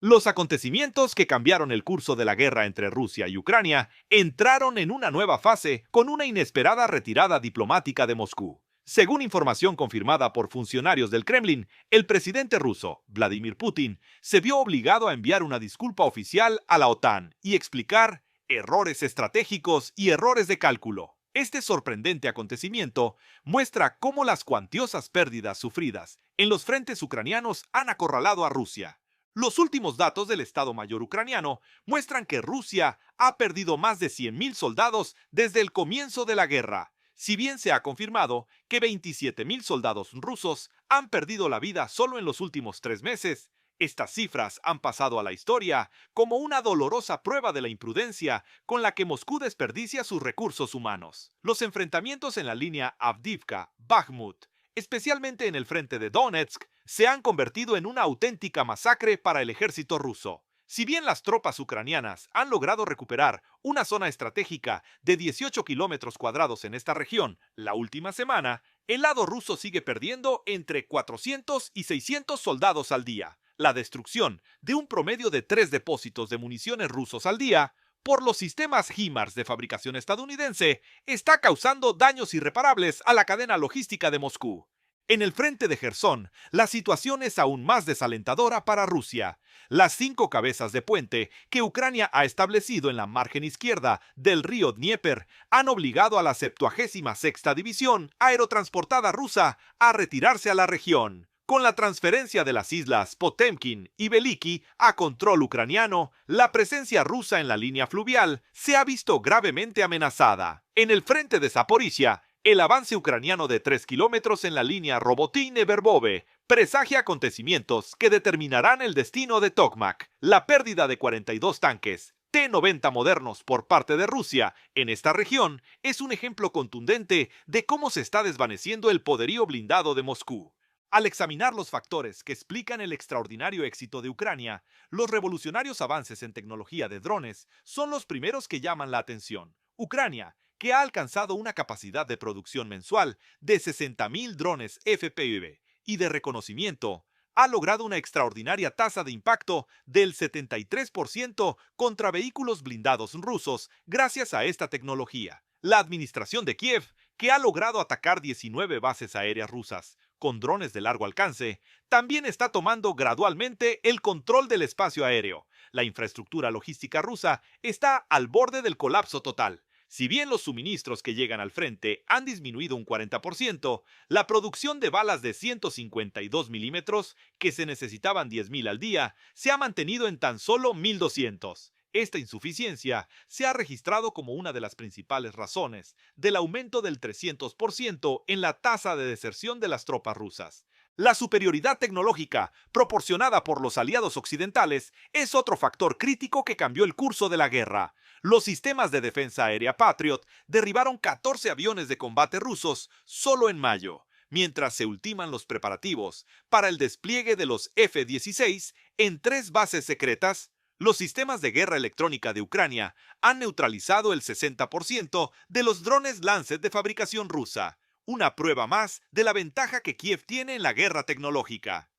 Los acontecimientos que cambiaron el curso de la guerra entre Rusia y Ucrania entraron en una nueva fase con una inesperada retirada diplomática de Moscú. Según información confirmada por funcionarios del Kremlin, el presidente ruso, Vladimir Putin, se vio obligado a enviar una disculpa oficial a la OTAN y explicar errores estratégicos y errores de cálculo. Este sorprendente acontecimiento muestra cómo las cuantiosas pérdidas sufridas en los frentes ucranianos han acorralado a Rusia. Los últimos datos del Estado Mayor ucraniano muestran que Rusia ha perdido más de 100.000 soldados desde el comienzo de la guerra, si bien se ha confirmado que 27.000 soldados rusos han perdido la vida solo en los últimos 3 meses. Estas cifras han pasado a la historia como una dolorosa prueba de la imprudencia con la que Moscú desperdicia sus recursos humanos. Los enfrentamientos en la línea Avdiivka-Bakhmut, especialmente en el frente de Donetsk, se han convertido en una auténtica masacre para el ejército ruso. Si bien las tropas ucranianas han logrado recuperar una zona estratégica de 18 kilómetros cuadrados en esta región la última semana, el lado ruso sigue perdiendo entre 400 y 600 soldados al día. La destrucción de un promedio de 3 depósitos de municiones rusos al día por los sistemas HIMARS de fabricación estadounidense está causando daños irreparables a la cadena logística de Moscú. En el frente de Jersón, la situación es aún más desalentadora para Rusia. Las 5 cabezas de puente que Ucrania ha establecido en la margen izquierda del río Dnieper han obligado a la 76ª División Aerotransportada rusa a retirarse a la región. Con la transferencia de las islas Potemkin y Veliki a control ucraniano, la presencia rusa en la línea fluvial se ha visto gravemente amenazada. En el frente de Zaporizhia, el avance ucraniano de 3 kilómetros en la línea Robotine-Verbove presagia acontecimientos que determinarán el destino de Tokmak. La pérdida de 42 tanques T-90 modernos por parte de Rusia en esta región es un ejemplo contundente de cómo se está desvaneciendo el poderío blindado de Moscú. Al examinar los factores que explican el extraordinario éxito de Ucrania, los revolucionarios avances en tecnología de drones son los primeros que llaman la atención. Ucrania, que ha alcanzado una capacidad de producción mensual de 60.000 drones FPV y de reconocimiento, ha logrado una extraordinaria tasa de impacto del 73% contra vehículos blindados rusos gracias a esta tecnología. La administración de Kiev, que ha logrado atacar 19 bases aéreas rusas con drones de largo alcance, también está tomando gradualmente el control del espacio aéreo. La infraestructura logística rusa está al borde del colapso total. Si bien los suministros que llegan al frente han disminuido un 40%, la producción de balas de 152 milímetros, que se necesitaban 10.000 al día, se ha mantenido en tan solo 1.200. Esta insuficiencia se ha registrado como una de las principales razones del aumento del 300% en la tasa de deserción de las tropas rusas. La superioridad tecnológica proporcionada por los aliados occidentales es otro factor crítico que cambió el curso de la guerra. Los sistemas de defensa aérea Patriot derribaron 14 aviones de combate rusos solo en mayo, mientras se ultiman los preparativos para el despliegue de los F-16 en 3 bases secretas. Los sistemas de guerra electrónica de Ucrania han neutralizado el 60% de los drones Lancet de fabricación rusa, una prueba más de la ventaja que Kiev tiene en la guerra tecnológica.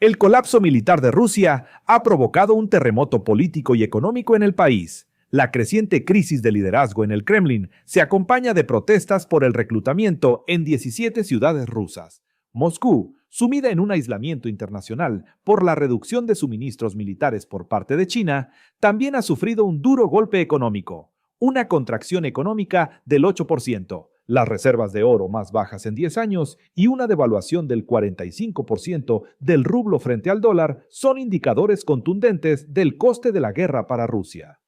El colapso militar de Rusia ha provocado un terremoto político y económico en el país. La creciente crisis de liderazgo en el Kremlin se acompaña de protestas por el reclutamiento en 17 ciudades rusas. Moscú, sumida en un aislamiento internacional por la reducción de suministros militares por parte de China, también ha sufrido un duro golpe económico, una contracción económica del 8%, las reservas de oro más bajas en 10 años y una devaluación del 45% del rublo frente al dólar son indicadores contundentes del coste de la guerra para Rusia.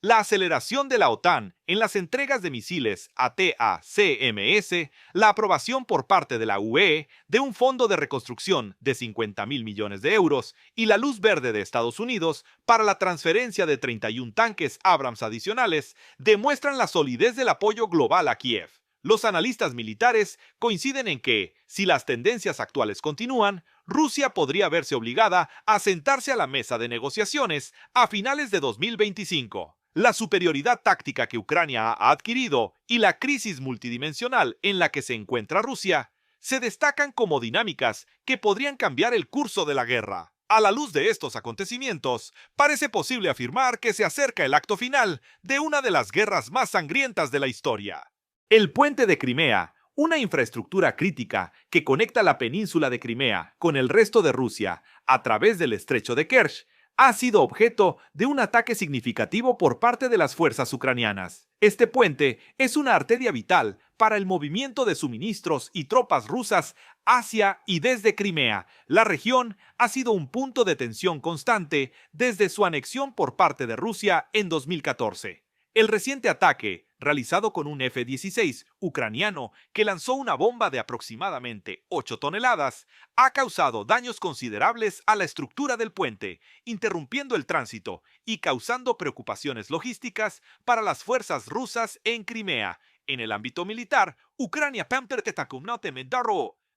La aceleración de la OTAN en las entregas de misiles ATACMS, la aprobación por parte de la UE de un fondo de reconstrucción de 50.000 millones de euros y la luz verde de Estados Unidos para la transferencia de 31 tanques Abrams adicionales demuestran la solidez del apoyo global a Kiev. Los analistas militares coinciden en que, si las tendencias actuales continúan, Rusia podría verse obligada a sentarse a la mesa de negociaciones a finales de 2025. La superioridad táctica que Ucrania ha adquirido y la crisis multidimensional en la que se encuentra Rusia se destacan como dinámicas que podrían cambiar el curso de la guerra. A la luz de estos acontecimientos, parece posible afirmar que se acerca el acto final de una de las guerras más sangrientas de la historia. El puente de Crimea, una infraestructura crítica que conecta la península de Crimea con el resto de Rusia a través del estrecho de Kerch, ha sido objeto de un ataque significativo por parte de las fuerzas ucranianas. Este puente es una arteria vital para el movimiento de suministros y tropas rusas hacia y desde Crimea. La región ha sido un punto de tensión constante desde su anexión por parte de Rusia en 2014. El reciente ataque, realizado con un F-16 ucraniano que lanzó una bomba de aproximadamente 8 toneladas, ha causado daños considerables a la estructura del puente, interrumpiendo el tránsito y causando preocupaciones logísticas para las fuerzas rusas en Crimea. En el ámbito militar, Ucrania ha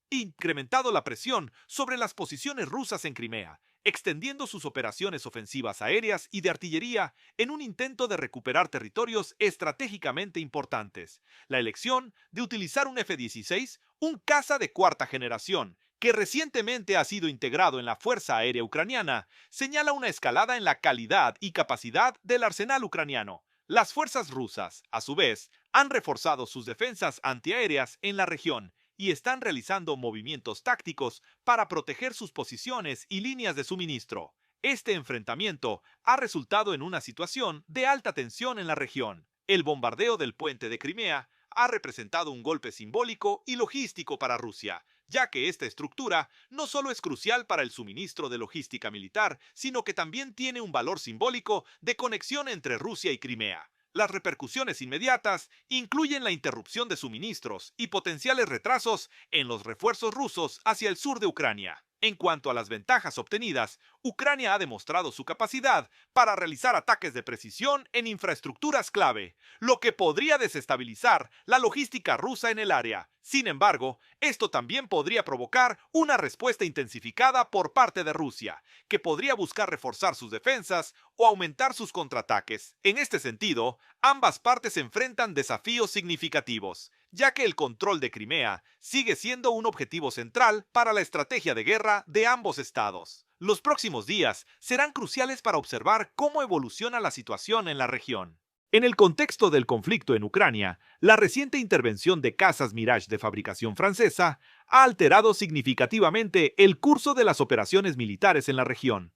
incrementado la presión sobre las posiciones rusas en Crimea, extendiendo sus operaciones ofensivas aéreas y de artillería en un intento de recuperar territorios estratégicamente importantes. La elección de utilizar un F-16, un caza de cuarta generación, que recientemente ha sido integrado en la Fuerza Aérea Ucraniana, señala una escalada en la calidad y capacidad del arsenal ucraniano. Las fuerzas rusas, a su vez, han reforzado sus defensas antiaéreas en la región y están realizando movimientos tácticos para proteger sus posiciones y líneas de suministro. Este enfrentamiento ha resultado en una situación de alta tensión en la región. El bombardeo del puente de Crimea ha representado un golpe simbólico y logístico para Rusia, ya que esta estructura no solo es crucial para el suministro de logística militar, sino que también tiene un valor simbólico de conexión entre Rusia y Crimea. Las repercusiones inmediatas incluyen la interrupción de suministros y potenciales retrasos en los refuerzos rusos hacia el sur de Ucrania. En cuanto a las ventajas obtenidas, Ucrania ha demostrado su capacidad para realizar ataques de precisión en infraestructuras clave, lo que podría desestabilizar la logística rusa en el área. Sin embargo, esto también podría provocar una respuesta intensificada por parte de Rusia, que podría buscar reforzar sus defensas o aumentar sus contraataques. En este sentido, ambas partes enfrentan desafíos significativos, ya que el control de Crimea sigue siendo un objetivo central para la estrategia de guerra de ambos estados. Los próximos días serán cruciales para observar cómo evoluciona la situación en la región. En el contexto del conflicto en Ucrania, la reciente intervención de cazas Mirage de fabricación francesa ha alterado significativamente el curso de las operaciones militares en la región.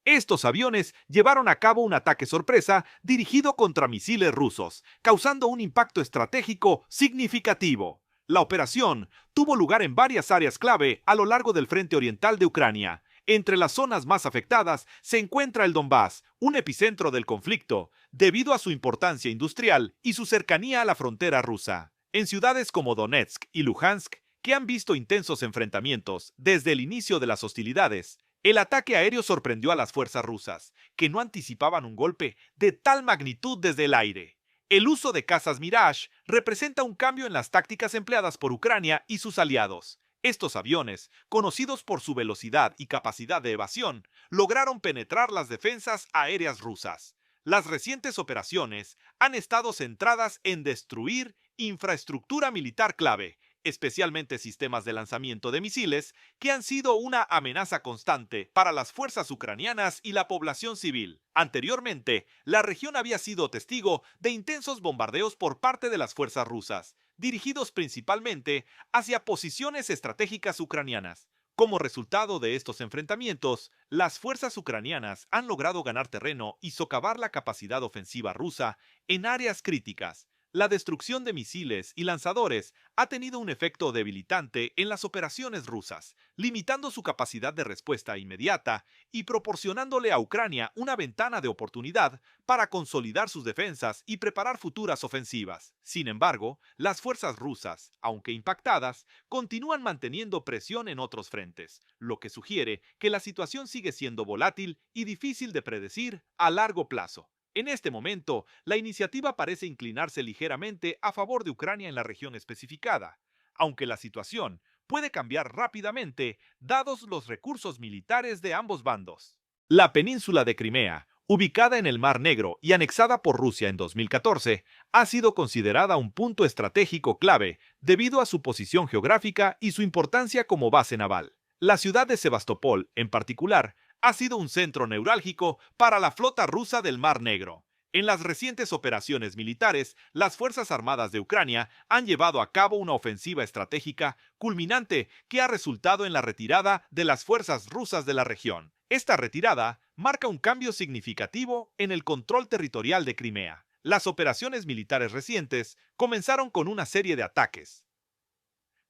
Estos aviones llevaron a cabo un ataque sorpresa dirigido contra misiles rusos, causando un impacto estratégico significativo. La operación tuvo lugar en varias áreas clave a lo largo del frente oriental de Ucrania. Entre las zonas más afectadas se encuentra el Donbass, un epicentro del conflicto, debido a su importancia industrial y su cercanía a la frontera rusa. En ciudades como Donetsk y Luhansk, que han visto intensos enfrentamientos desde el inicio de las hostilidades, el ataque aéreo sorprendió a las fuerzas rusas, que no anticipaban un golpe de tal magnitud desde el aire. El uso de cazas Mirage representa un cambio en las tácticas empleadas por Ucrania y sus aliados. Estos aviones, conocidos por su velocidad y capacidad de evasión, lograron penetrar las defensas aéreas rusas. Las recientes operaciones han estado centradas en destruir infraestructura militar clave, especialmente sistemas de lanzamiento de misiles, que han sido una amenaza constante para las fuerzas ucranianas y la población civil. Anteriormente, la región había sido testigo de intensos bombardeos por parte de las fuerzas rusas, dirigidos principalmente hacia posiciones estratégicas ucranianas. Como resultado de estos enfrentamientos, las fuerzas ucranianas han logrado ganar terreno y socavar la capacidad ofensiva rusa en áreas críticas. La destrucción de misiles y lanzadores ha tenido un efecto debilitante en las operaciones rusas, limitando su capacidad de respuesta inmediata y proporcionándole a Ucrania una ventana de oportunidad para consolidar sus defensas y preparar futuras ofensivas. Sin embargo, las fuerzas rusas, aunque impactadas, continúan manteniendo presión en otros frentes, lo que sugiere que la situación sigue siendo volátil y difícil de predecir a largo plazo. En este momento, la iniciativa parece inclinarse ligeramente a favor de Ucrania en la región especificada, aunque la situación puede cambiar rápidamente dados los recursos militares de ambos bandos. La península de Crimea, ubicada en el Mar Negro y anexada por Rusia en 2014, ha sido considerada un punto estratégico clave debido a su posición geográfica y su importancia como base naval. La ciudad de Sebastopol, en particular, ha sido un centro neurálgico para la flota rusa del Mar Negro. En las recientes operaciones militares, las Fuerzas Armadas de Ucrania han llevado a cabo una ofensiva estratégica culminante que ha resultado en la retirada de las fuerzas rusas de la región. Esta retirada marca un cambio significativo en el control territorial de Crimea. Las operaciones militares recientes comenzaron con una serie de ataques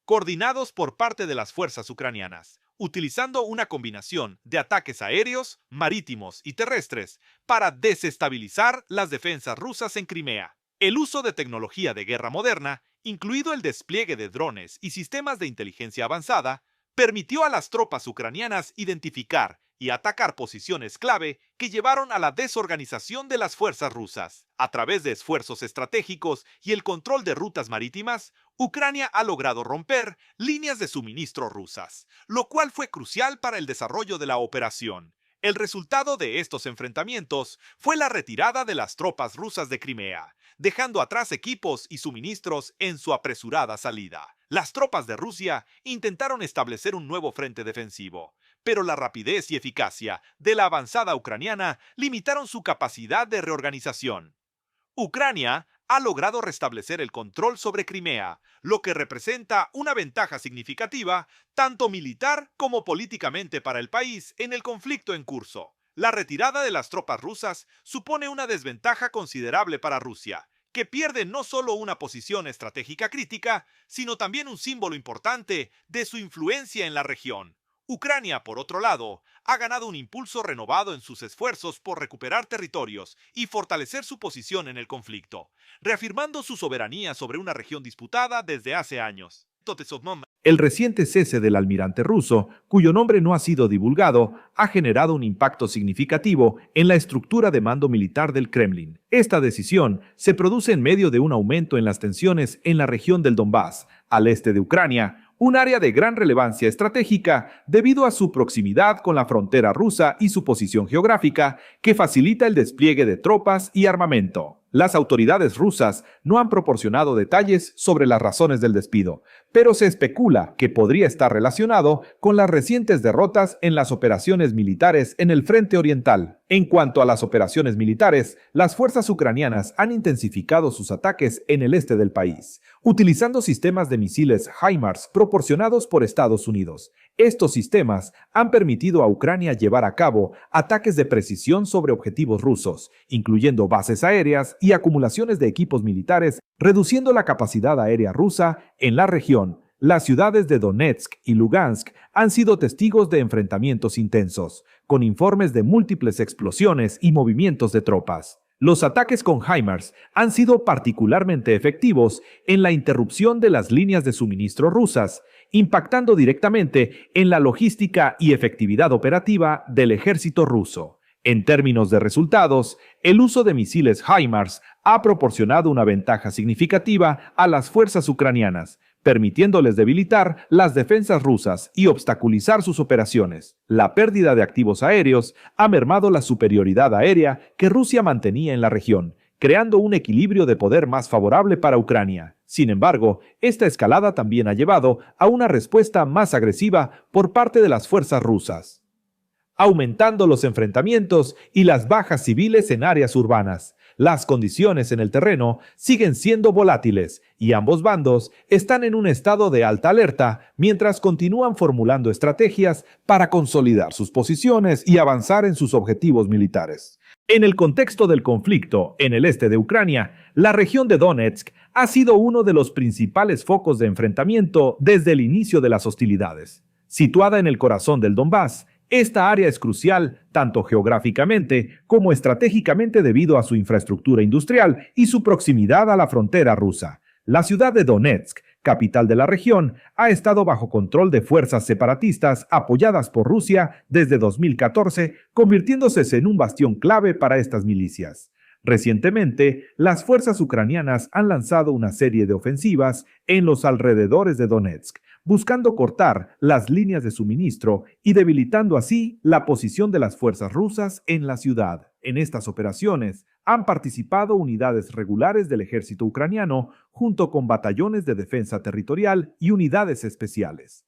coordinados por parte de las fuerzas ucranianas, utilizando una combinación de ataques aéreos, marítimos y terrestres para desestabilizar las defensas rusas en Crimea. El uso de tecnología de guerra moderna, incluido el despliegue de drones y sistemas de inteligencia avanzada, permitió a las tropas ucranianas identificar y atacar posiciones clave que llevaron a la desorganización de las fuerzas rusas. A través de esfuerzos estratégicos y el control de rutas marítimas, Ucrania ha logrado romper líneas de suministro rusas, lo cual fue crucial para el desarrollo de la operación. El resultado de estos enfrentamientos fue la retirada de las tropas rusas de Crimea, dejando atrás equipos y suministros en su apresurada salida. Las tropas de Rusia intentaron establecer un nuevo frente defensivo, pero la rapidez y eficacia de la avanzada ucraniana limitaron su capacidad de reorganización. Ucrania ha logrado restablecer el control sobre Crimea, lo que representa una ventaja significativa tanto militar como políticamente para el país en el conflicto en curso. La retirada de las tropas rusas supone una desventaja considerable para Rusia, que pierde no solo una posición estratégica crítica, sino también un símbolo importante de su influencia en la región. Ucrania, por otro lado, ha ganado un impulso renovado en sus esfuerzos por recuperar territorios y fortalecer su posición en el conflicto, reafirmando su soberanía sobre una región disputada desde hace años. El reciente cese del almirante ruso, cuyo nombre no ha sido divulgado, ha generado un impacto significativo en la estructura de mando militar del Kremlin. Esta decisión se produce en medio de un aumento en las tensiones en la región del Donbass, al este de Ucrania, un área de gran relevancia estratégica debido a su proximidad con la frontera rusa y su posición geográfica que facilita el despliegue de tropas y armamento. Las autoridades rusas no han proporcionado detalles sobre las razones del despido, pero se especula que podría estar relacionado con las recientes derrotas en las operaciones militares en el frente oriental. En cuanto a las operaciones militares, las fuerzas ucranianas han intensificado sus ataques en el este del país, utilizando sistemas de misiles HIMARS proporcionados por Estados Unidos. Estos sistemas han permitido a Ucrania llevar a cabo ataques de precisión sobre objetivos rusos, incluyendo bases aéreas y acumulaciones de equipos militares, reduciendo la capacidad aérea rusa en la región. Las ciudades de Donetsk y Lugansk han sido testigos de enfrentamientos intensos, con informes de múltiples explosiones y movimientos de tropas. Los ataques con HIMARS han sido particularmente efectivos en la interrupción de las líneas de suministro rusas, impactando directamente en la logística y efectividad operativa del ejército ruso. En términos de resultados, el uso de misiles HIMARS ha proporcionado una ventaja significativa a las fuerzas ucranianas, permitiéndoles debilitar las defensas rusas y obstaculizar sus operaciones. La pérdida de activos aéreos ha mermado la superioridad aérea que Rusia mantenía en la región, creando un equilibrio de poder más favorable para Ucrania. Sin embargo, esta escalada también ha llevado a una respuesta más agresiva por parte de las fuerzas rusas, aumentando los enfrentamientos y las bajas civiles en áreas urbanas. Las condiciones en el terreno siguen siendo volátiles y ambos bandos están en un estado de alta alerta mientras continúan formulando estrategias para consolidar sus posiciones y avanzar en sus objetivos militares. En el contexto del conflicto en el este de Ucrania, la región de Donetsk ha sido uno de los principales focos de enfrentamiento desde el inicio de las hostilidades. Situada en el corazón del Donbass, esta área es crucial tanto geográficamente como estratégicamente debido a su infraestructura industrial y su proximidad a la frontera rusa. La ciudad de Donetsk, capital de la región, ha estado bajo control de fuerzas separatistas apoyadas por Rusia desde 2014, convirtiéndose en un bastión clave para estas milicias. Recientemente, las fuerzas ucranianas han lanzado una serie de ofensivas en los alrededores de Donetsk, buscando cortar las líneas de suministro y debilitando así la posición de las fuerzas rusas en la ciudad. En estas operaciones han participado unidades regulares del ejército ucraniano junto con batallones de defensa territorial y unidades especiales.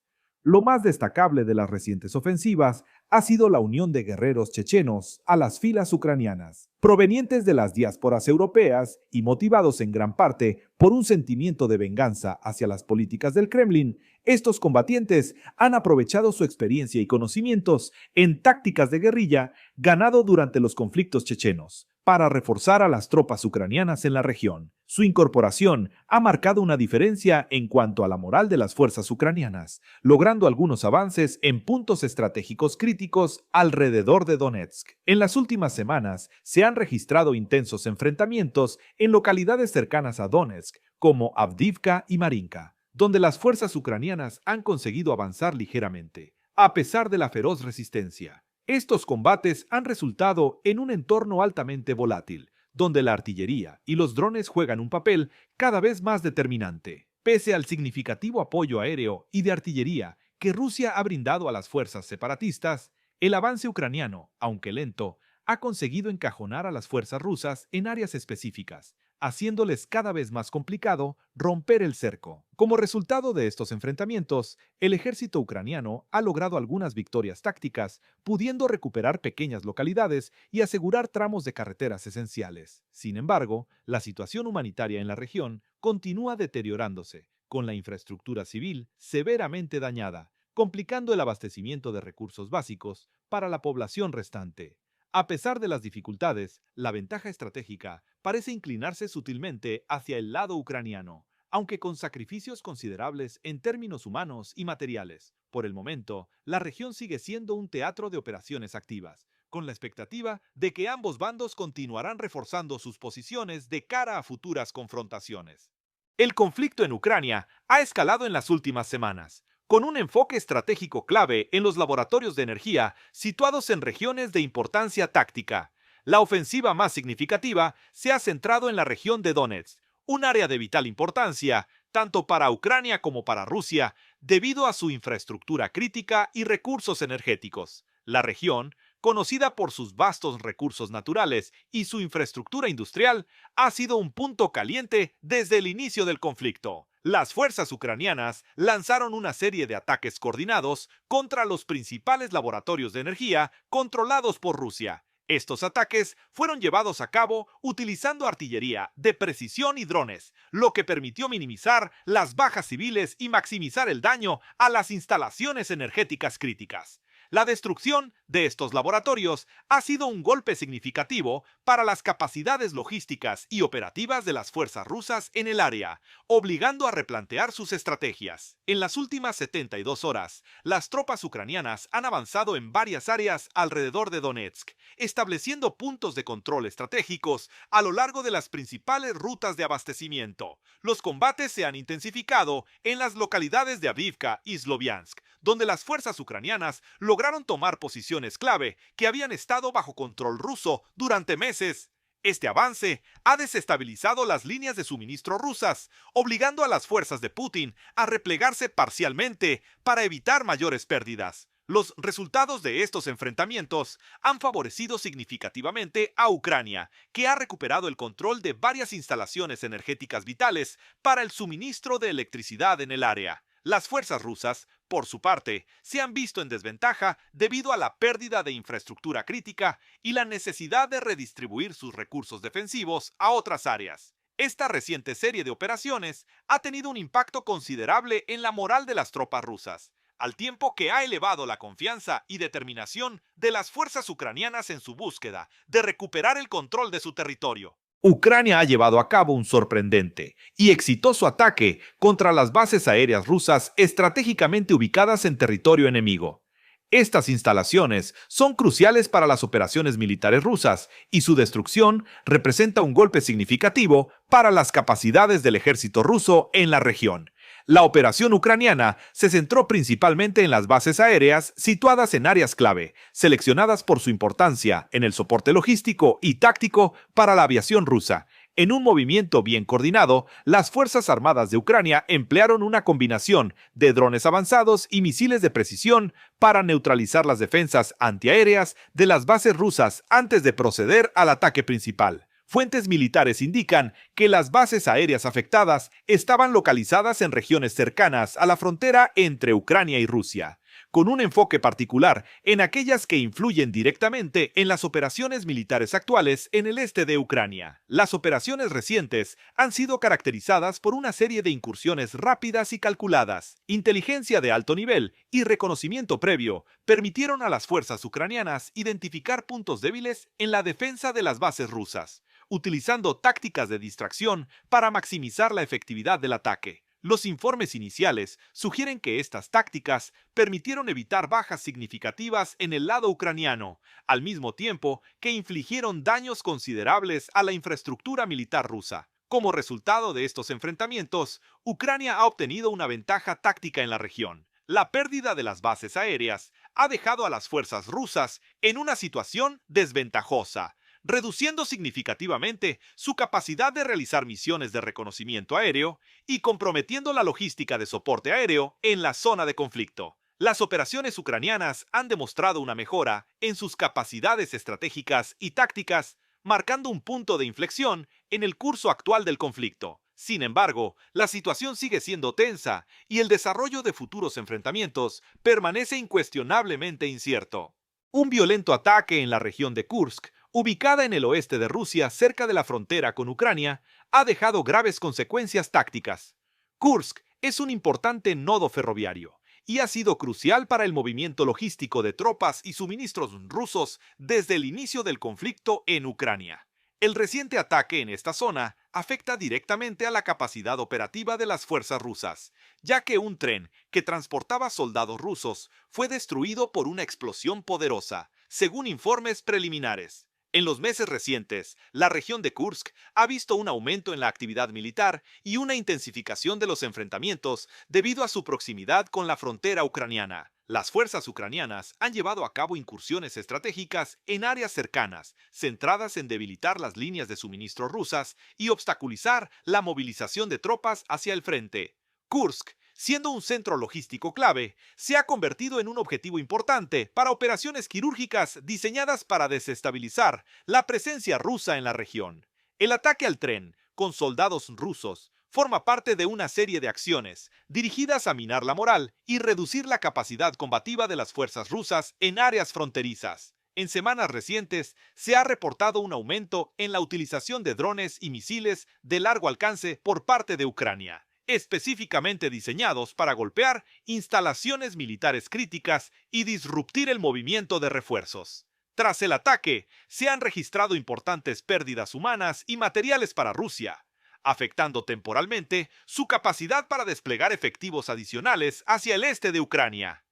Lo más destacable de las recientes ofensivas ha sido la unión de guerreros chechenos a las filas ucranianas, provenientes de las diásporas europeas y motivados en gran parte por un sentimiento de venganza hacia las políticas del Kremlin. Estos combatientes han aprovechado su experiencia y conocimientos en tácticas de guerrilla ganado durante los conflictos chechenos para reforzar a las tropas ucranianas en la región. Su incorporación ha marcado una diferencia en cuanto a la moral de las fuerzas ucranianas, logrando algunos avances en puntos estratégicos críticos alrededor de Donetsk. En las últimas semanas se han registrado intensos enfrentamientos en localidades cercanas a Donetsk, como Avdiivka y Marinka, donde las fuerzas ucranianas han conseguido avanzar ligeramente, a pesar de la feroz resistencia. Estos combates han resultado en un entorno altamente volátil, donde la artillería y los drones juegan un papel cada vez más determinante. Pese al significativo apoyo aéreo y de artillería que Rusia ha brindado a las fuerzas separatistas, el avance ucraniano, aunque lento, ha conseguido encajonar a las fuerzas rusas en áreas específicas, haciéndoles cada vez más complicado romper el cerco. Como resultado de estos enfrentamientos, el ejército ucraniano ha logrado algunas victorias tácticas, pudiendo recuperar pequeñas localidades y asegurar tramos de carreteras esenciales. Sin embargo, la situación humanitaria en la región continúa deteriorándose, con la infraestructura civil severamente dañada, complicando el abastecimiento de recursos básicos para la población restante. A pesar de las dificultades, la ventaja estratégica parece inclinarse sutilmente hacia el lado ucraniano, aunque con sacrificios considerables en términos humanos y materiales. Por el momento, la región sigue siendo un teatro de operaciones activas, con la expectativa de que ambos bandos continuarán reforzando sus posiciones de cara a futuras confrontaciones. El conflicto en Ucrania ha escalado en las últimas semanas, con un enfoque estratégico clave en los laboratorios de energía situados en regiones de importancia táctica. La ofensiva más significativa se ha centrado en la región de Donetsk, un área de vital importancia tanto para Ucrania como para Rusia, debido a su infraestructura crítica y recursos energéticos. La región, conocida por sus vastos recursos naturales y su infraestructura industrial, ha sido un punto caliente desde el inicio del conflicto. Las fuerzas ucranianas lanzaron una serie de ataques coordinados contra los principales laboratorios de energía controlados por Rusia. Estos ataques fueron llevados a cabo utilizando artillería de precisión y drones, lo que permitió minimizar las bajas civiles y maximizar el daño a las instalaciones energéticas críticas. La destrucción de estos laboratorios ha sido un golpe significativo para las capacidades logísticas y operativas de las fuerzas rusas en el área, obligando a replantear sus estrategias. En las últimas 72 horas, las tropas ucranianas han avanzado en varias áreas alrededor de Donetsk, estableciendo puntos de control estratégicos a lo largo de las principales rutas de abastecimiento. Los combates se han intensificado en las localidades de Avdiivka y Sloviansk, donde las fuerzas ucranianas lograron tomar posiciones clave que habían estado bajo control ruso durante meses. Este avance ha desestabilizado las líneas de suministro rusas, obligando a las fuerzas de Putin a replegarse parcialmente para evitar mayores pérdidas. Los resultados de estos enfrentamientos han favorecido significativamente a Ucrania, que ha recuperado el control de varias instalaciones energéticas vitales para el suministro de electricidad en el área. Las fuerzas rusas, por su parte, se han visto en desventaja debido a la pérdida de infraestructura crítica y la necesidad de redistribuir sus recursos defensivos a otras áreas. Esta reciente serie de operaciones ha tenido un impacto considerable en la moral de las tropas rusas, al tiempo que ha elevado la confianza y determinación de las fuerzas ucranianas en su búsqueda de recuperar el control de su territorio. Ucrania ha llevado a cabo un sorprendente y exitoso ataque contra las bases aéreas rusas estratégicamente ubicadas en territorio enemigo. Estas instalaciones son cruciales para las operaciones militares rusas y su destrucción representa un golpe significativo para las capacidades del ejército ruso en la región. La operación ucraniana se centró principalmente en las bases aéreas situadas en áreas clave, seleccionadas por su importancia en el soporte logístico y táctico para la aviación rusa. En un movimiento bien coordinado, las Fuerzas Armadas de Ucrania emplearon una combinación de drones avanzados y misiles de precisión para neutralizar las defensas antiaéreas de las bases rusas antes de proceder al ataque principal. Fuentes militares indican que las bases aéreas afectadas estaban localizadas en regiones cercanas a la frontera entre Ucrania y Rusia, con un enfoque particular en aquellas que influyen directamente en las operaciones militares actuales en el este de Ucrania. Las operaciones recientes han sido caracterizadas por una serie de incursiones rápidas y calculadas. Inteligencia de alto nivel y reconocimiento previo permitieron a las fuerzas ucranianas identificar puntos débiles en la defensa de las bases rusas, utilizando tácticas de distracción para maximizar la efectividad del ataque. Los informes iniciales sugieren que estas tácticas permitieron evitar bajas significativas en el lado ucraniano, al mismo tiempo que infligieron daños considerables a la infraestructura militar rusa. Como resultado de estos enfrentamientos, Ucrania ha obtenido una ventaja táctica en la región. La pérdida de las bases aéreas ha dejado a las fuerzas rusas en una situación desventajosa, reduciendo significativamente su capacidad de realizar misiones de reconocimiento aéreo y comprometiendo la logística de soporte aéreo en la zona de conflicto. Las operaciones ucranianas han demostrado una mejora en sus capacidades estratégicas y tácticas, marcando un punto de inflexión en el curso actual del conflicto. Sin embargo, la situación sigue siendo tensa y el desarrollo de futuros enfrentamientos permanece incuestionablemente incierto. Un violento ataque en la región de Kursk, ubicada en el oeste de Rusia cerca de la frontera con Ucrania, ha dejado graves consecuencias tácticas. Kursk es un importante nodo ferroviario y ha sido crucial para el movimiento logístico de tropas y suministros rusos desde el inicio del conflicto en Ucrania. El reciente ataque en esta zona afecta directamente a la capacidad operativa de las fuerzas rusas, ya que un tren que transportaba soldados rusos fue destruido por una explosión poderosa, según informes preliminares. En los meses recientes, la región de Kursk ha visto un aumento en la actividad militar y una intensificación de los enfrentamientos debido a su proximidad con la frontera ucraniana. Las fuerzas ucranianas han llevado a cabo incursiones estratégicas en áreas cercanas, centradas en debilitar las líneas de suministro rusas y obstaculizar la movilización de tropas hacia el frente. Kursk, siendo un centro logístico clave, se ha convertido en un objetivo importante para operaciones quirúrgicas diseñadas para desestabilizar la presencia rusa en la región. El ataque al tren, con soldados rusos, forma parte de una serie de acciones dirigidas a minar la moral y reducir la capacidad combativa de las fuerzas rusas en áreas fronterizas. En semanas recientes, se ha reportado un aumento en la utilización de drones y misiles de largo alcance por parte de Ucrania, específicamente diseñados para golpear instalaciones militares críticas y disruptir el movimiento de refuerzos. Tras el ataque, se han registrado importantes pérdidas humanas y materiales para Rusia, afectando temporalmente su capacidad para desplegar efectivos adicionales hacia el este de Ucrania.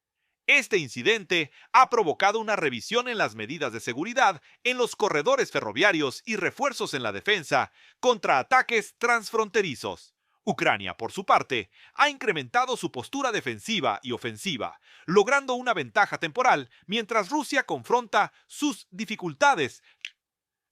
Este incidente ha provocado una revisión en las medidas de seguridad en los corredores ferroviarios y refuerzos en la defensa contra ataques transfronterizos. Ucrania, por su parte, ha incrementado su postura defensiva y ofensiva, logrando una ventaja temporal mientras Rusia confronta sus dificultades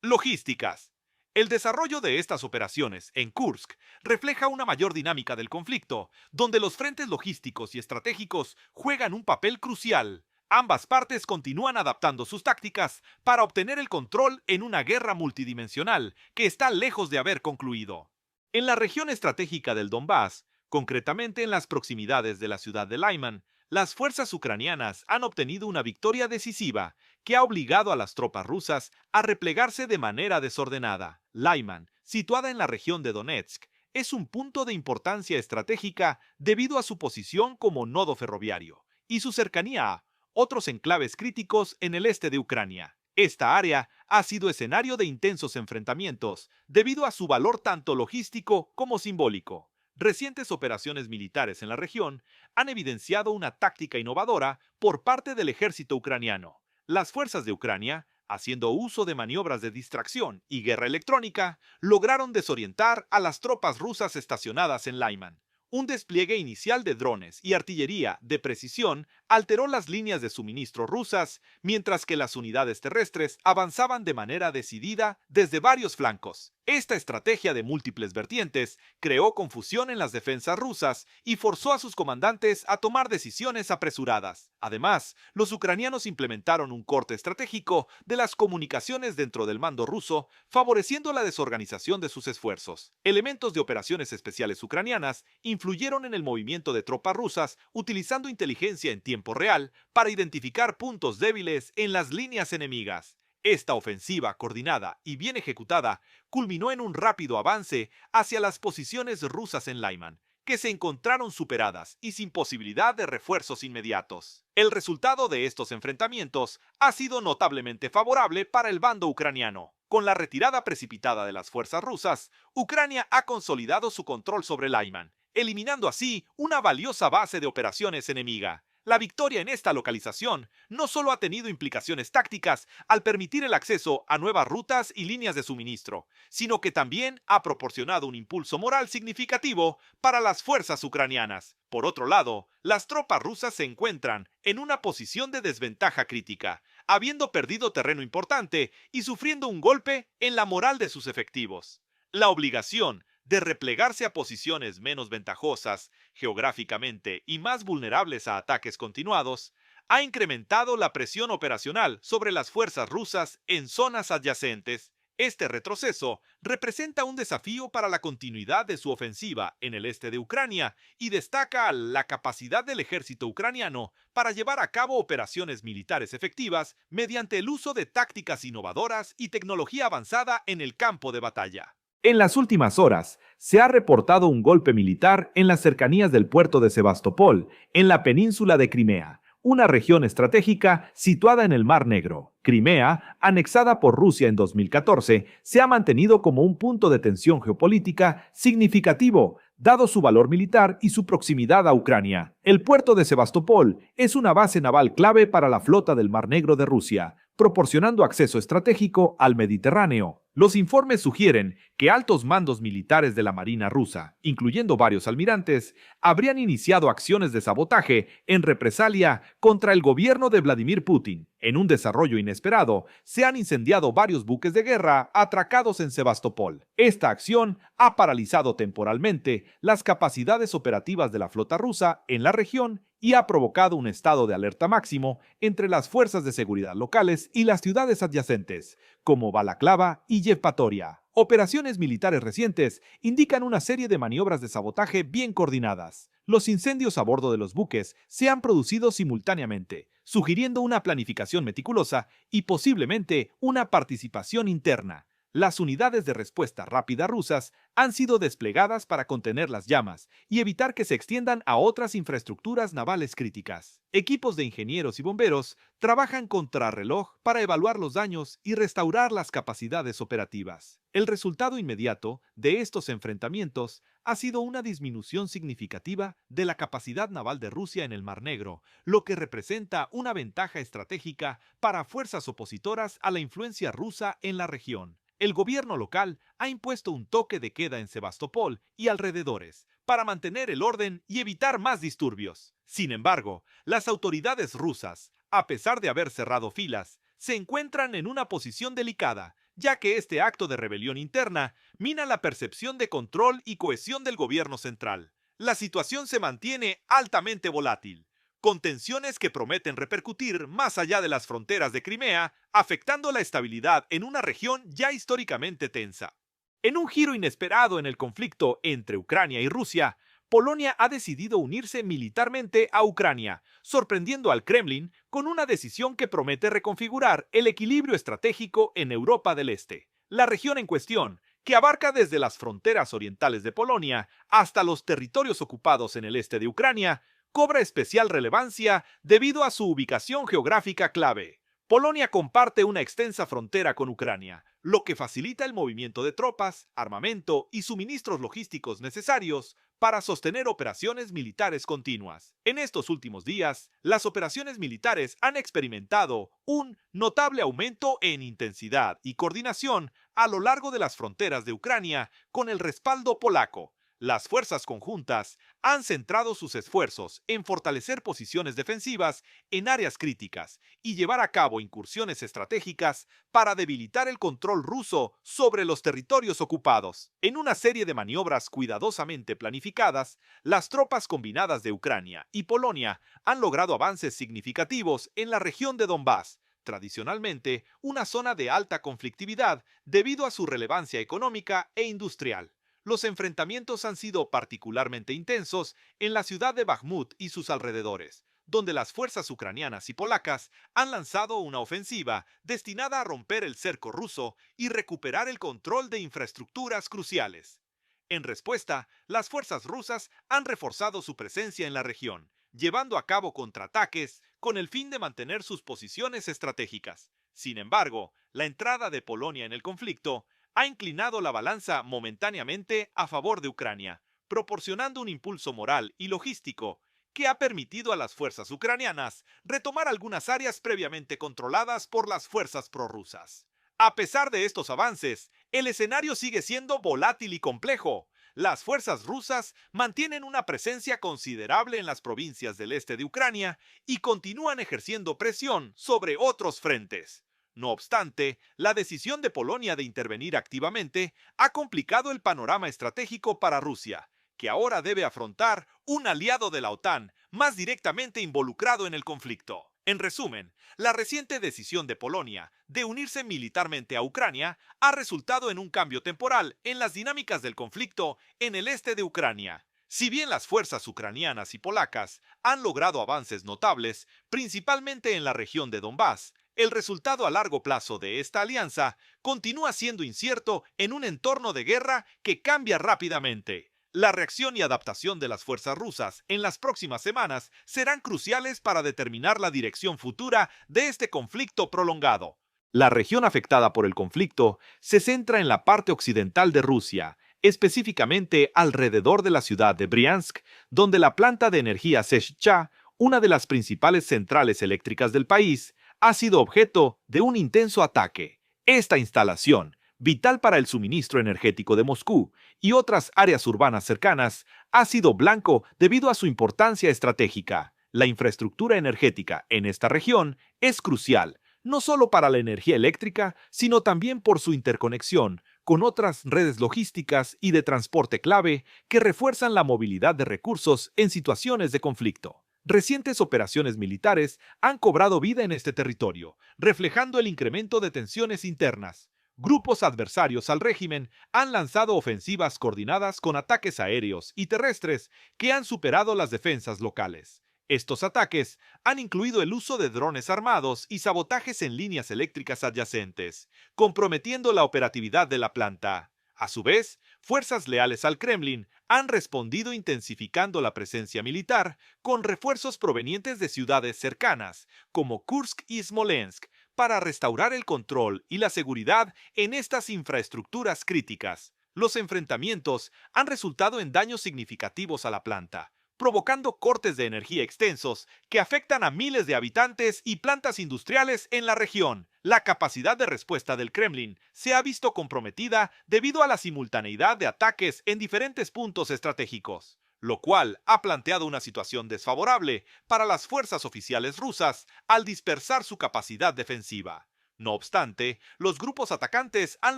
logísticas. El desarrollo de estas operaciones en Kursk refleja una mayor dinámica del conflicto, donde los frentes logísticos y estratégicos juegan un papel crucial. Ambas partes continúan adaptando sus tácticas para obtener el control en una guerra multidimensional que está lejos de haber concluido. En la región estratégica del Donbass, concretamente en las proximidades de la ciudad de Lyman, las fuerzas ucranianas han obtenido una victoria decisiva que ha obligado a las tropas rusas a replegarse de manera desordenada. Lyman, situada en la región de Donetsk, es un punto de importancia estratégica debido a su posición como nodo ferroviario y su cercanía a otros enclaves críticos en el este de Ucrania. Esta área ha sido escenario de intensos enfrentamientos debido a su valor tanto logístico como simbólico. Recientes operaciones militares en la región han evidenciado una táctica innovadora por parte del ejército ucraniano. Las fuerzas de Ucrania, haciendo uso de maniobras de distracción y guerra electrónica, lograron desorientar a las tropas rusas estacionadas en Lyman. Un despliegue inicial de drones y artillería de precisión alteró las líneas de suministro rusas, mientras que las unidades terrestres avanzaban de manera decidida desde varios flancos. Esta estrategia de múltiples vertientes creó confusión en las defensas rusas y forzó a sus comandantes a tomar decisiones apresuradas. Además, los ucranianos implementaron un corte estratégico de las comunicaciones dentro del mando ruso, favoreciendo la desorganización de sus esfuerzos. Elementos de operaciones especiales ucranianas influyeron en el movimiento de tropas rusas utilizando inteligencia en tiempo real para identificar puntos débiles en las líneas enemigas. Esta ofensiva coordinada y bien ejecutada culminó en un rápido avance hacia las posiciones rusas en Lyman, que se encontraron superadas y sin posibilidad de refuerzos inmediatos. El resultado de estos enfrentamientos ha sido notablemente favorable para el bando ucraniano. Con la retirada precipitada de las fuerzas rusas, Ucrania ha consolidado su control sobre Lyman, eliminando así una valiosa base de operaciones enemiga. La victoria en esta localización no solo ha tenido implicaciones tácticas al permitir el acceso a nuevas rutas y líneas de suministro, sino que también ha proporcionado un impulso moral significativo para las fuerzas ucranianas. Por otro lado, las tropas rusas se encuentran en una posición de desventaja crítica, habiendo perdido terreno importante y sufriendo un golpe en la moral de sus efectivos. La obligación de replegarse a posiciones menos ventajosas geográficamente y más vulnerables a ataques continuados, ha incrementado la presión operacional sobre las fuerzas rusas en zonas adyacentes. Este retroceso representa un desafío para la continuidad de su ofensiva en el este de Ucrania y destaca la capacidad del ejército ucraniano para llevar a cabo operaciones militares efectivas mediante el uso de tácticas innovadoras y tecnología avanzada en el campo de batalla. En las últimas horas, se ha reportado un golpe militar en las cercanías del puerto de Sebastopol, en la península de Crimea, una región estratégica situada en el Mar Negro. Crimea, anexada por Rusia en 2014, se ha mantenido como un punto de tensión geopolítica significativo, dado su valor militar y su proximidad a Ucrania. El puerto de Sebastopol es una base naval clave para la flota del Mar Negro de Rusia, proporcionando acceso estratégico al Mediterráneo. Los informes sugieren que altos mandos militares de la Marina rusa, incluyendo varios almirantes, habrían iniciado acciones de sabotaje en represalia contra el gobierno de Vladimir Putin. En un desarrollo inesperado, se han incendiado varios buques de guerra atracados en Sebastopol. Esta acción ha paralizado temporalmente las capacidades operativas de la flota rusa en la región y ha provocado un estado de alerta máximo entre las fuerzas de seguridad locales y las ciudades adyacentes, como Balaklava y Yevpatoria. Operaciones militares recientes indican una serie de maniobras de sabotaje bien coordinadas. Los incendios a bordo de los buques se han producido simultáneamente, sugiriendo una planificación meticulosa y posiblemente una participación interna. Las unidades de respuesta rápida rusas han sido desplegadas para contener las llamas y evitar que se extiendan a otras infraestructuras navales críticas. Equipos de ingenieros y bomberos trabajan contrarreloj para evaluar los daños y restaurar las capacidades operativas. El resultado inmediato de estos enfrentamientos ha sido una disminución significativa de la capacidad naval de Rusia en el Mar Negro, lo que representa una ventaja estratégica para fuerzas opositoras a la influencia rusa en la región. El gobierno local ha impuesto un toque de queda en Sebastopol y alrededores para mantener el orden y evitar más disturbios. Sin embargo, las autoridades rusas, a pesar de haber cerrado filas, se encuentran en una posición delicada, ya que este acto de rebelión interna mina la percepción de control y cohesión del gobierno central. La situación se mantiene altamente volátil, con tensiones que prometen repercutir más allá de las fronteras de Crimea, afectando la estabilidad en una región ya históricamente tensa. En un giro inesperado en el conflicto entre Ucrania y Rusia, Polonia ha decidido unirse militarmente a Ucrania, sorprendiendo al Kremlin con una decisión que promete reconfigurar el equilibrio estratégico en Europa del Este. La región en cuestión, que abarca desde las fronteras orientales de Polonia hasta los territorios ocupados en el este de Ucrania, cobra especial relevancia debido a su ubicación geográfica clave. Polonia comparte una extensa frontera con Ucrania, lo que facilita el movimiento de tropas, armamento y suministros logísticos necesarios para sostener operaciones militares continuas. En estos últimos días, las operaciones militares han experimentado un notable aumento en intensidad y coordinación a lo largo de las fronteras de Ucrania con el respaldo polaco. Las fuerzas conjuntas han centrado sus esfuerzos en fortalecer posiciones defensivas en áreas críticas y llevar a cabo incursiones estratégicas para debilitar el control ruso sobre los territorios ocupados. En una serie de maniobras cuidadosamente planificadas, las tropas combinadas de Ucrania y Polonia han logrado avances significativos en la región de Donbass, tradicionalmente una zona de alta conflictividad debido a su relevancia económica e industrial. Los enfrentamientos han sido particularmente intensos en la ciudad de Bakhmut y sus alrededores, donde las fuerzas ucranianas y polacas han lanzado una ofensiva destinada a romper el cerco ruso y recuperar el control de infraestructuras cruciales. En respuesta, las fuerzas rusas han reforzado su presencia en la región, llevando a cabo contraataques con el fin de mantener sus posiciones estratégicas. Sin embargo, la entrada de Polonia en el conflicto ha inclinado la balanza momentáneamente a favor de Ucrania, proporcionando un impulso moral y logístico que ha permitido a las fuerzas ucranianas retomar algunas áreas previamente controladas por las fuerzas prorrusas. A pesar de estos avances, el escenario sigue siendo volátil y complejo. Las fuerzas rusas mantienen una presencia considerable en las provincias del este de Ucrania y continúan ejerciendo presión sobre otros frentes. No obstante, la decisión de Polonia de intervenir activamente ha complicado el panorama estratégico para Rusia, que ahora debe afrontar un aliado de la OTAN más directamente involucrado en el conflicto. En resumen, la reciente decisión de Polonia de unirse militarmente a Ucrania ha resultado en un cambio temporal en las dinámicas del conflicto en el este de Ucrania. Si bien las fuerzas ucranianas y polacas han logrado avances notables, principalmente en la región de Donbass, el resultado a largo plazo de esta alianza continúa siendo incierto en un entorno de guerra que cambia rápidamente. La reacción y adaptación de las fuerzas rusas en las próximas semanas serán cruciales para determinar la dirección futura de este conflicto prolongado. La región afectada por el conflicto se centra en la parte occidental de Rusia, específicamente alrededor de la ciudad de Briansk, donde la planta de energía Sechcha, una de las principales centrales eléctricas del país, ha sido objeto de un intenso ataque. Esta instalación, vital para el suministro energético de Moscú y otras áreas urbanas cercanas, ha sido blanco debido a su importancia estratégica. La infraestructura energética en esta región es crucial, no solo para la energía eléctrica, sino también por su interconexión con otras redes logísticas y de transporte clave que refuerzan la movilidad de recursos en situaciones de conflicto. Recientes operaciones militares han cobrado vida en este territorio, reflejando el incremento de tensiones internas. Grupos adversarios al régimen han lanzado ofensivas coordinadas con ataques aéreos y terrestres que han superado las defensas locales. Estos ataques han incluido el uso de drones armados y sabotajes en líneas eléctricas adyacentes, comprometiendo la operatividad de la planta. A su vez, fuerzas leales al Kremlin han respondido intensificando la presencia militar con refuerzos provenientes de ciudades cercanas, como Kursk y Smolensk, para restaurar el control y la seguridad en estas infraestructuras críticas. Los enfrentamientos han resultado en daños significativos a la planta, provocando cortes de energía extensos que afectan a miles de habitantes y plantas industriales en la región. La capacidad de respuesta del Kremlin se ha visto comprometida debido a la simultaneidad de ataques en diferentes puntos estratégicos, lo cual ha planteado una situación desfavorable para las fuerzas oficiales rusas al dispersar su capacidad defensiva. No obstante, los grupos atacantes han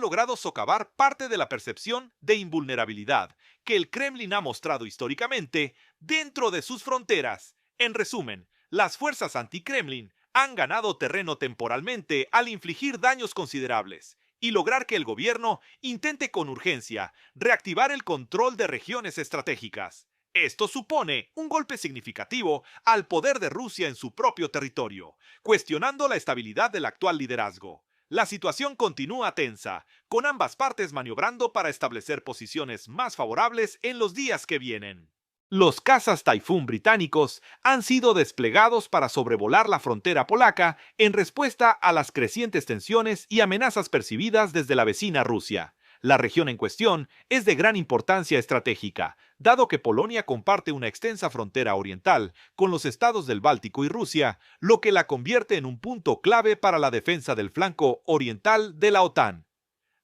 logrado socavar parte de la percepción de invulnerabilidad que el Kremlin ha mostrado históricamente dentro de sus fronteras. En resumen, las fuerzas anti-Kremlin han ganado terreno temporalmente al infligir daños considerables y lograr que el gobierno intente con urgencia reactivar el control de regiones estratégicas. Esto supone un golpe significativo al poder de Rusia en su propio territorio, cuestionando la estabilidad del actual liderazgo. La situación continúa tensa, con ambas partes maniobrando para establecer posiciones más favorables en los días que vienen. Los cazas Typhoon británicos han sido desplegados para sobrevolar la frontera polaca en respuesta a las crecientes tensiones y amenazas percibidas desde la vecina Rusia. La región en cuestión es de gran importancia estratégica, dado que Polonia comparte una extensa frontera oriental con los estados del Báltico y Rusia, lo que la convierte en un punto clave para la defensa del flanco oriental de la OTAN.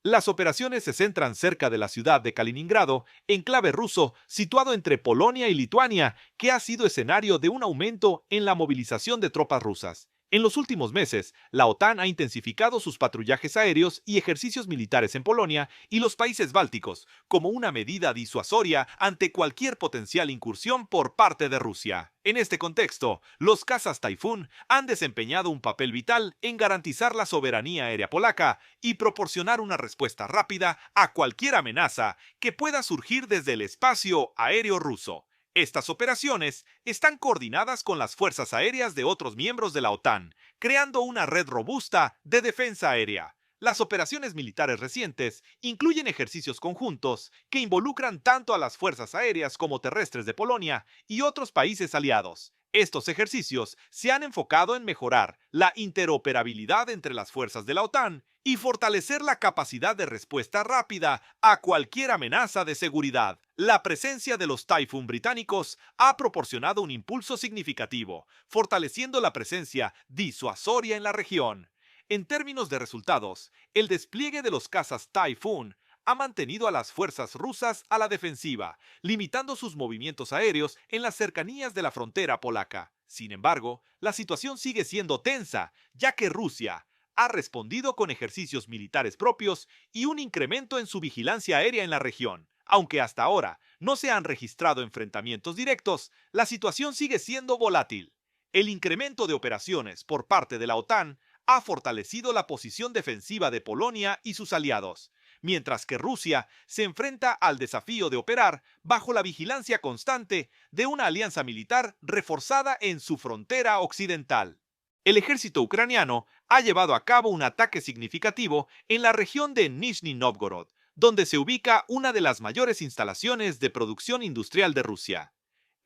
Las operaciones se centran cerca de la ciudad de Kaliningrado, enclave ruso situado entre Polonia y Lituania, que ha sido escenario de un aumento en la movilización de tropas rusas. En los últimos meses, la OTAN ha intensificado sus patrullajes aéreos y ejercicios militares en Polonia y los países bálticos, como una medida disuasoria ante cualquier potencial incursión por parte de Rusia. En este contexto, los cazas Typhoon han desempeñado un papel vital en garantizar la soberanía aérea polaca y proporcionar una respuesta rápida a cualquier amenaza que pueda surgir desde el espacio aéreo ruso. Estas operaciones están coordinadas con las fuerzas aéreas de otros miembros de la OTAN, creando una red robusta de defensa aérea. Las operaciones militares recientes incluyen ejercicios conjuntos que involucran tanto a las fuerzas aéreas como terrestres de Polonia y otros países aliados. Estos ejercicios se han enfocado en mejorar la interoperabilidad entre las fuerzas de la OTAN y fortalecer la capacidad de respuesta rápida a cualquier amenaza de seguridad. La presencia de los Typhoon británicos ha proporcionado un impulso significativo, fortaleciendo la presencia disuasoria en la región. En términos de resultados, el despliegue de los cazas Typhoon ha mantenido a las fuerzas rusas a la defensiva, limitando sus movimientos aéreos en las cercanías de la frontera polaca. Sin embargo, la situación sigue siendo tensa, ya que Rusia ha respondido con ejercicios militares propios y un incremento en su vigilancia aérea en la región. Aunque hasta ahora no se han registrado enfrentamientos directos, la situación sigue siendo volátil. El incremento de operaciones por parte de la OTAN ha fortalecido la posición defensiva de Polonia y sus aliados, mientras que Rusia se enfrenta al desafío de operar bajo la vigilancia constante de una alianza militar reforzada en su frontera occidental. El ejército ucraniano ha llevado a cabo un ataque significativo en la región de Nizhny Novgorod, donde se ubica una de las mayores instalaciones de producción industrial de Rusia.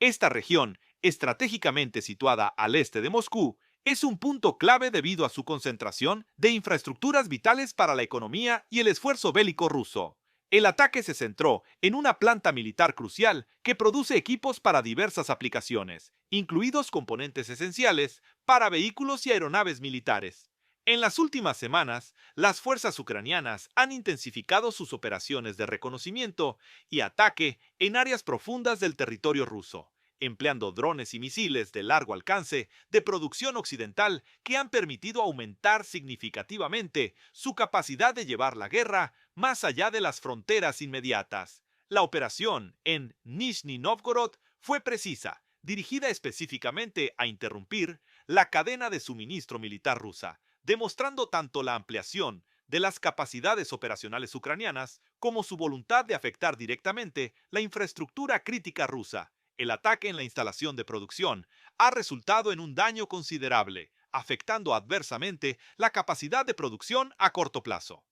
Esta región, estratégicamente situada al este de Moscú, es un punto clave debido a su concentración de infraestructuras vitales para la economía y el esfuerzo bélico ruso. El ataque se centró en una planta militar crucial que produce equipos para diversas aplicaciones, incluidos componentes esenciales para vehículos y aeronaves militares. En las últimas semanas, las fuerzas ucranianas han intensificado sus operaciones de reconocimiento y ataque en áreas profundas del territorio ruso, empleando drones y misiles de largo alcance de producción occidental que han permitido aumentar significativamente su capacidad de llevar la guerra más allá de las fronteras inmediatas. La operación en Nizhny Novgorod fue precisa, dirigida específicamente a interrumpir la cadena de suministro militar rusa, demostrando tanto la ampliación de las capacidades operacionales ucranianas como su voluntad de afectar directamente la infraestructura crítica rusa. El ataque en la instalación de producción ha resultado en un daño considerable, afectando adversamente la capacidad de producción a corto plazo.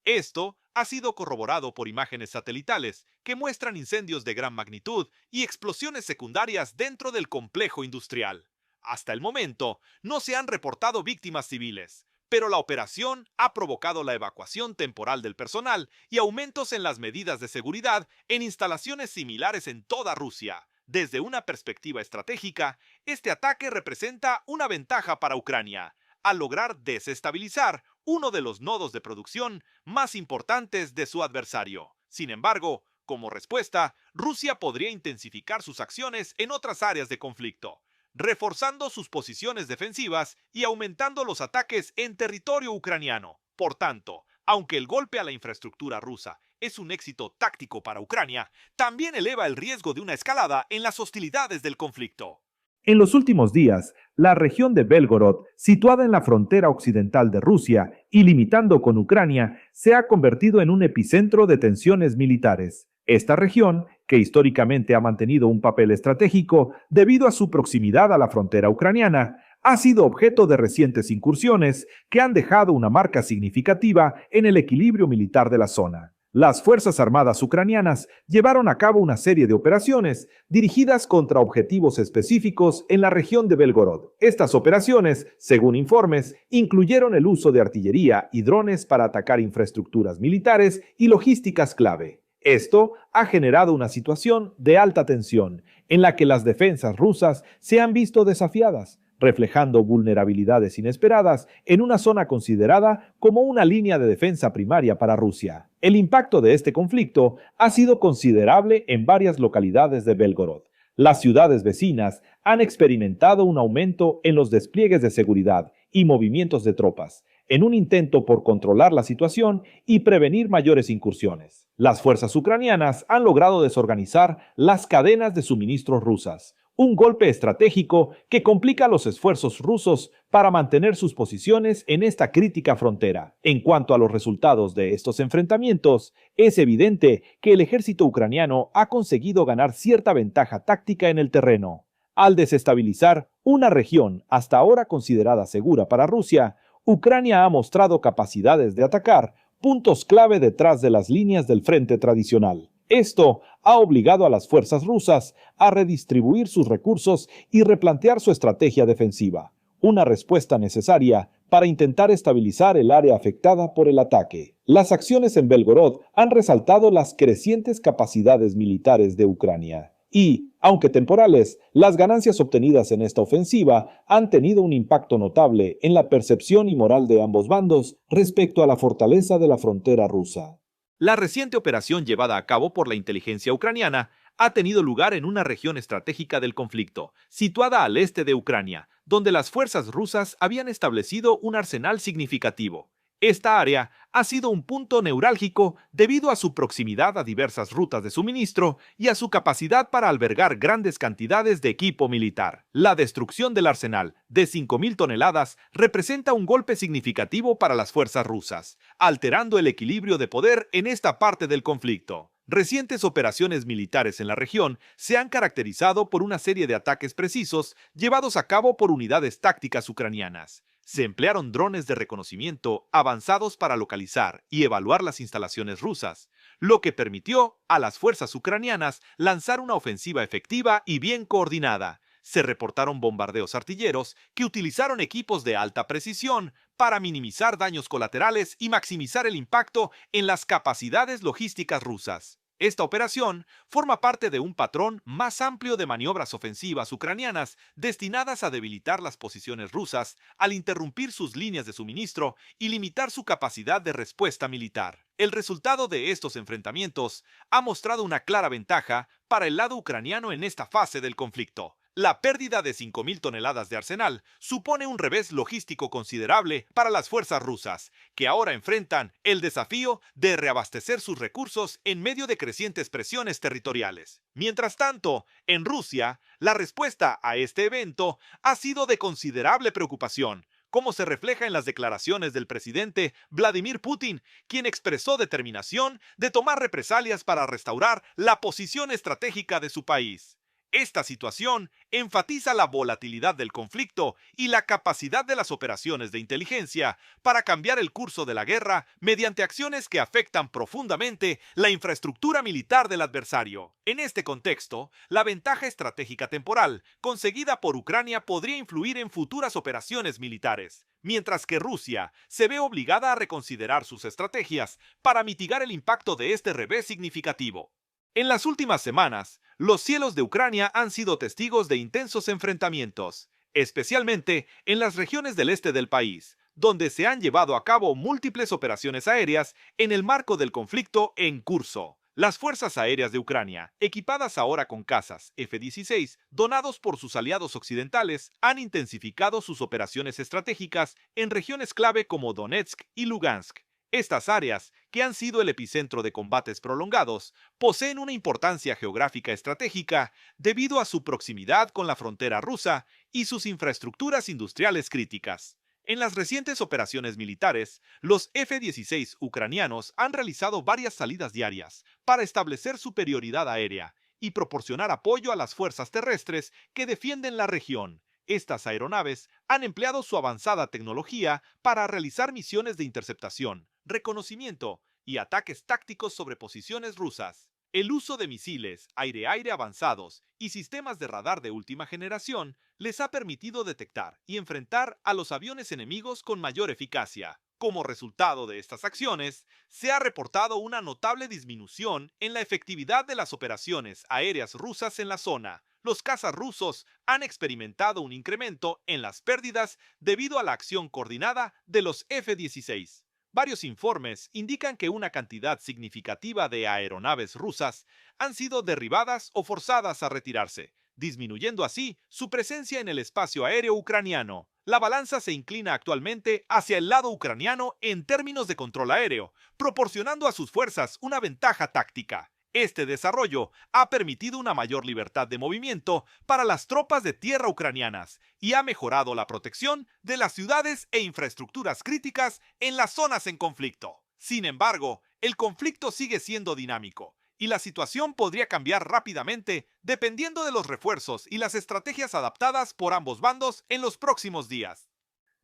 Esto ha sido corroborado por imágenes satelitales que muestran incendios de gran magnitud y explosiones secundarias dentro del complejo industrial. Hasta el momento, no se han reportado víctimas civiles, pero la operación ha provocado la evacuación temporal del personal y aumentos en las medidas de seguridad en instalaciones similares en toda Rusia. Desde una perspectiva estratégica, este ataque representa una ventaja para Ucrania, al lograr desestabilizar uno de los nodos de producción más importantes de su adversario. Sin embargo, como respuesta, Rusia podría intensificar sus acciones en otras áreas de conflicto, reforzando sus posiciones defensivas y aumentando los ataques en territorio ucraniano. Por tanto, aunque el golpe a la infraestructura rusa es un éxito táctico para Ucrania, también eleva el riesgo de una escalada en las hostilidades del conflicto. En los últimos días, la región de Belgorod, situada en la frontera occidental de Rusia y limitando con Ucrania, se ha convertido en un epicentro de tensiones militares. Esta región, que históricamente ha mantenido un papel estratégico debido a su proximidad a la frontera ucraniana, ha sido objeto de recientes incursiones que han dejado una marca significativa en el equilibrio militar de la zona. Las Fuerzas Armadas ucranianas llevaron a cabo una serie de operaciones dirigidas contra objetivos específicos en la región de Belgorod. Estas operaciones, según informes, incluyeron el uso de artillería y drones para atacar infraestructuras militares y logísticas clave. Esto ha generado una situación de alta tensión, en la que las defensas rusas se han visto desafiadas, reflejando vulnerabilidades inesperadas en una zona considerada como una línea de defensa primaria para Rusia. El impacto de este conflicto ha sido considerable en varias localidades de Belgorod. Las ciudades vecinas han experimentado un aumento en los despliegues de seguridad y movimientos de tropas, en un intento por controlar la situación y prevenir mayores incursiones. Las fuerzas ucranianas han logrado desorganizar las cadenas de suministros rusas, un golpe estratégico que complica los esfuerzos rusos para mantener sus posiciones en esta crítica frontera. En cuanto a los resultados de estos enfrentamientos, es evidente que el ejército ucraniano ha conseguido ganar cierta ventaja táctica en el terreno. Al desestabilizar una región hasta ahora considerada segura para Rusia, Ucrania ha mostrado capacidades de atacar puntos clave detrás de las líneas del frente tradicional. Esto ha obligado a las fuerzas rusas a redistribuir sus recursos y replantear su estrategia defensiva, una respuesta necesaria para intentar estabilizar el área afectada por el ataque. Las acciones en Belgorod han resaltado las crecientes capacidades militares de Ucrania. Y, aunque temporales, las ganancias obtenidas en esta ofensiva han tenido un impacto notable en la percepción y moral de ambos bandos respecto a la fortaleza de la frontera rusa. La reciente operación llevada a cabo por la inteligencia ucraniana ha tenido lugar en una región estratégica del conflicto, situada al este de Ucrania, donde las fuerzas rusas habían establecido un arsenal significativo. Esta área ha sido un punto neurálgico debido a su proximidad a diversas rutas de suministro y a su capacidad para albergar grandes cantidades de equipo militar. La destrucción del arsenal de 5.000 toneladas representa un golpe significativo para las fuerzas rusas, alterando el equilibrio de poder en esta parte del conflicto. Recientes operaciones militares en la región se han caracterizado por una serie de ataques precisos llevados a cabo por unidades tácticas ucranianas. Se emplearon drones de reconocimiento avanzados para localizar y evaluar las instalaciones rusas, lo que permitió a las fuerzas ucranianas lanzar una ofensiva efectiva y bien coordinada. Se reportaron bombardeos artilleros que utilizaron equipos de alta precisión para minimizar daños colaterales y maximizar el impacto en las capacidades logísticas rusas. Esta operación forma parte de un patrón más amplio de maniobras ofensivas ucranianas destinadas a debilitar las posiciones rusas al interrumpir sus líneas de suministro y limitar su capacidad de respuesta militar. El resultado de estos enfrentamientos ha mostrado una clara ventaja para el lado ucraniano en esta fase del conflicto. La pérdida de 5.000 toneladas de arsenal supone un revés logístico considerable para las fuerzas rusas, que ahora enfrentan el desafío de reabastecer sus recursos en medio de crecientes presiones territoriales. Mientras tanto, en Rusia, la respuesta a este evento ha sido de considerable preocupación, como se refleja en las declaraciones del presidente Vladimir Putin, quien expresó determinación de tomar represalias para restaurar la posición estratégica de su país. Esta situación enfatiza la volatilidad del conflicto y la capacidad de las operaciones de inteligencia para cambiar el curso de la guerra mediante acciones que afectan profundamente la infraestructura militar del adversario. En este contexto, la ventaja estratégica temporal conseguida por Ucrania podría influir en futuras operaciones militares, mientras que Rusia se ve obligada a reconsiderar sus estrategias para mitigar el impacto de este revés significativo. En las últimas semanas, los cielos de Ucrania han sido testigos de intensos enfrentamientos, especialmente en las regiones del este del país, donde se han llevado a cabo múltiples operaciones aéreas en el marco del conflicto en curso. Las fuerzas aéreas de Ucrania, equipadas ahora con cazas F-16 donados por sus aliados occidentales, han intensificado sus operaciones estratégicas en regiones clave como Donetsk y Lugansk. Estas áreas, que han sido el epicentro de combates prolongados, poseen una importancia geográfica estratégica debido a su proximidad con la frontera rusa y sus infraestructuras industriales críticas. En las recientes operaciones militares, los F-16 ucranianos han realizado varias salidas diarias para establecer superioridad aérea y proporcionar apoyo a las fuerzas terrestres que defienden la región. Estas aeronaves han empleado su avanzada tecnología para realizar misiones de interceptación, reconocimiento y ataques tácticos sobre posiciones rusas. El uso de misiles aire-aire avanzados y sistemas de radar de última generación les ha permitido detectar y enfrentar a los aviones enemigos con mayor eficacia. Como resultado de estas acciones, se ha reportado una notable disminución en la efectividad de las operaciones aéreas rusas en la zona, los cazas rusos han experimentado un incremento en las pérdidas debido a la acción coordinada de los F-16. Varios informes indican que una cantidad significativa de aeronaves rusas han sido derribadas o forzadas a retirarse, disminuyendo así su presencia en el espacio aéreo ucraniano. La balanza se inclina actualmente hacia el lado ucraniano en términos de control aéreo, proporcionando a sus fuerzas una ventaja táctica. Este desarrollo ha permitido una mayor libertad de movimiento para las tropas de tierra ucranianas y ha mejorado la protección de las ciudades e infraestructuras críticas en las zonas en conflicto. Sin embargo, el conflicto sigue siendo dinámico y la situación podría cambiar rápidamente dependiendo de los refuerzos y las estrategias adaptadas por ambos bandos en los próximos días.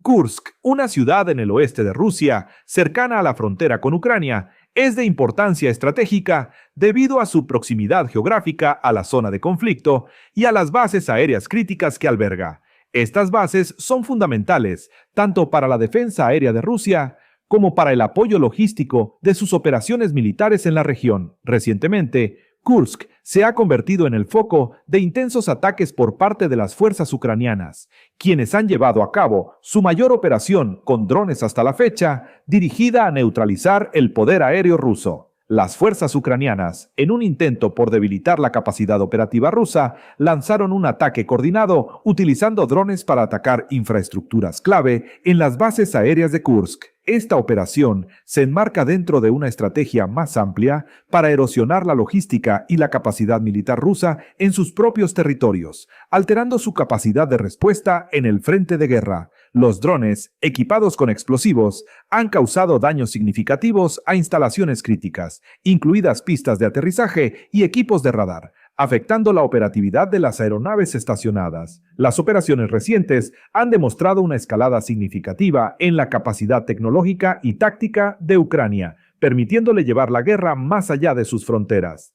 Kursk, una ciudad en el oeste de Rusia, cercana a la frontera con Ucrania, es de importancia estratégica debido a su proximidad geográfica a la zona de conflicto y a las bases aéreas críticas que alberga. Estas bases son fundamentales tanto para la defensa aérea de Rusia como para el apoyo logístico de sus operaciones militares en la región. Recientemente, Kursk se ha convertido en el foco de intensos ataques por parte de las fuerzas ucranianas, quienes han llevado a cabo su mayor operación con drones hasta la fecha, dirigida a neutralizar el poder aéreo ruso. Las fuerzas ucranianas, en un intento por debilitar la capacidad operativa rusa, lanzaron un ataque coordinado utilizando drones para atacar infraestructuras clave en las bases aéreas de Kursk. Esta operación se enmarca dentro de una estrategia más amplia para erosionar la logística y la capacidad militar rusa en sus propios territorios, alterando su capacidad de respuesta en el frente de guerra. Los drones, equipados con explosivos, han causado daños significativos a instalaciones críticas, incluidas pistas de aterrizaje y equipos de radar, afectando la operatividad de las aeronaves estacionadas. Las operaciones recientes han demostrado una escalada significativa en la capacidad tecnológica y táctica de Ucrania, permitiéndole llevar la guerra más allá de sus fronteras.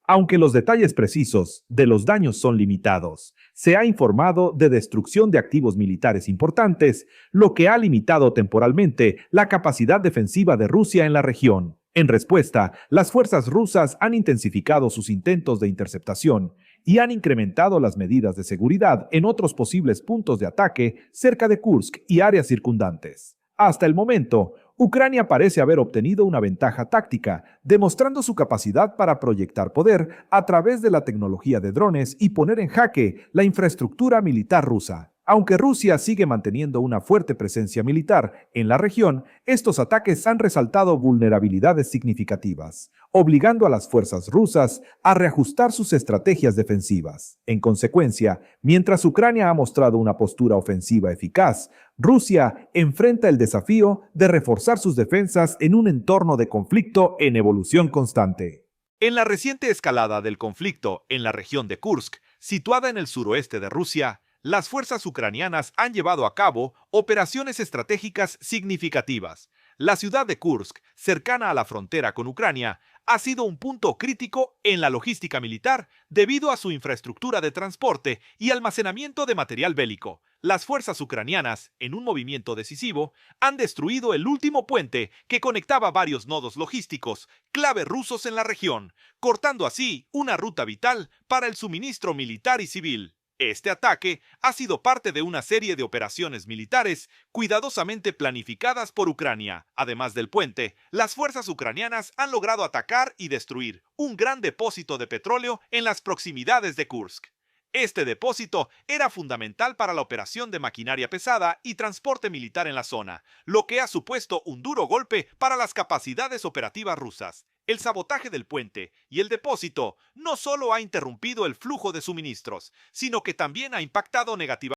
Aunque los detalles precisos de los daños son limitados, se ha informado de destrucción de activos militares importantes, lo que ha limitado temporalmente la capacidad defensiva de Rusia en la región. En respuesta, las fuerzas rusas han intensificado sus intentos de interceptación y han incrementado las medidas de seguridad en otros posibles puntos de ataque cerca de Kursk y áreas circundantes. Hasta el momento, Ucrania parece haber obtenido una ventaja táctica, demostrando su capacidad para proyectar poder a través de la tecnología de drones y poner en jaque la infraestructura militar rusa. Aunque Rusia sigue manteniendo una fuerte presencia militar en la región, estos ataques han resaltado vulnerabilidades significativas, obligando a las fuerzas rusas a reajustar sus estrategias defensivas. En consecuencia, mientras Ucrania ha mostrado una postura ofensiva eficaz, Rusia enfrenta el desafío de reforzar sus defensas en un entorno de conflicto en evolución constante. En la reciente escalada del conflicto en la región de Kursk, situada en el suroeste de Rusia, las fuerzas ucranianas han llevado a cabo operaciones estratégicas significativas. La ciudad de Kursk, cercana a la frontera con Ucrania, ha sido un punto crítico en la logística militar debido a su infraestructura de transporte y almacenamiento de material bélico. Las fuerzas ucranianas, en un movimiento decisivo, han destruido el último puente que conectaba varios nodos logísticos clave rusos en la región, cortando así una ruta vital para el suministro militar y civil. Este ataque ha sido parte de una serie de operaciones militares cuidadosamente planificadas por Ucrania. Además del puente, las fuerzas ucranianas han logrado atacar y destruir un gran depósito de petróleo en las proximidades de Kursk. Este depósito era fundamental para la operación de maquinaria pesada y transporte militar en la zona, lo que ha supuesto un duro golpe para las capacidades operativas rusas. El sabotaje del puente y el depósito no solo ha interrumpido el flujo de suministros, sino que también ha impactado negativamente